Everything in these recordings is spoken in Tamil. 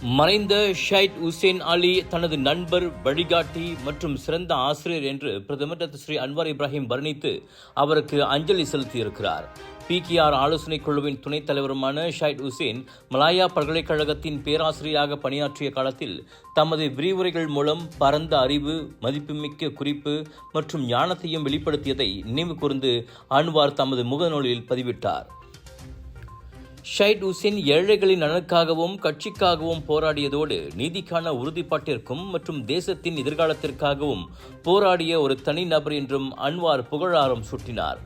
மறைந்த ஷைட் உசேன் அலி தனது நண்பர், வழிகாட்டி மற்றும் சிறந்த ஆசிரியர் என்று பிரதமர் டாக்டர் ஸ்ரீ அன்வார் இப்ராஹிம் வர்ணித்து அவருக்கு அஞ்சலி செலுத்தியிருக்கிறார். PKR ஆலோசனைக் குழுவின் துணைத் தலைவருமான ஷைட் உசேன் மலாயா பல்கலைக்கழகத்தின் பேராசிரியராக பணியாற்றிய காலத்தில் தமது விரிவுரைகள் மூலம் பரந்த அறிவு, மதிப்புமிக்க குறிப்பு மற்றும் ஞானத்தையும் வெளிப்படுத்தியதை நினைவு கூர்ந்து அன்வார் தமது முகநூலில் பதிவிட்டார். ஷைட் உசேன் ஏழைகளின் நலனுக்காகவும் கட்சிக்காகவும் போராடியதோடு நீதிக்கான உறுதிப்பாட்டிற்கும் மற்றும் தேசத்தின் எதிர்காலத்திற்காகவும் போராடிய ஒரு தனிநபர் என்றும் அன்வார் புகழாரம் சூட்டினார்.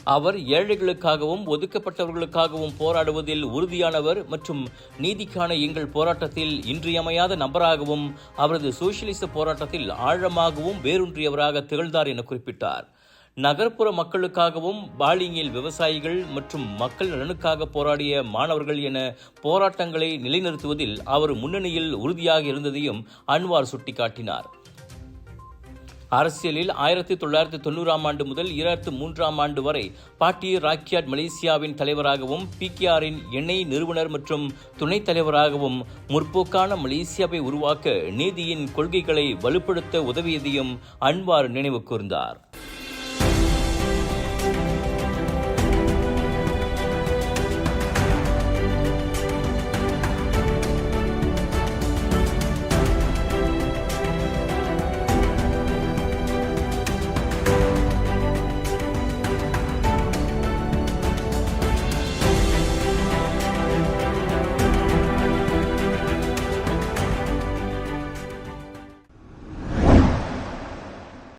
அவர் ஏழைகளுக்காகவும் ஒதுக்கப்பட்டவர்களுக்காகவும் போராடுவதில் உறுதியானவர் மற்றும் நீதிக்கான எங்கள் போராட்டத்தில் இன்றியமையாத நபராகவும் அவரது சோசியலிச போராட்டத்தில் ஆழமாகவும் வேரூன்றியவராக திகழ்ந்தார் என குறிப்பிட்டார். நகர்ப்புற மக்களுக்காகவும், பாலிங்கில் விவசாயிகள் மற்றும் மக்கள் நலனுக்காக போராடிய மாணவர்கள் என போராட்டங்களை நிலைநிறுத்துவதில் அவர் முன்னணியில் உறுதியாக இருந்ததையும் அன்வார் சுட்டிக்காட்டினார். அரசியலில் 1990ஆம் ஆண்டு முதல் 2003ஆம் ஆண்டு வரை பார்ட்டி ராக்கியாட் மலேசியாவின் தலைவராகவும், PKRின் இணை நிறுவனர் மற்றும் துணைத் தலைவராகவும், முற்போக்கான மலேசியாவை உருவாக்க நீதியின் கொள்கைகளை வலுப்படுத்த உதவியதையும் அன்வார் நினைவு கூர்ந்தார்.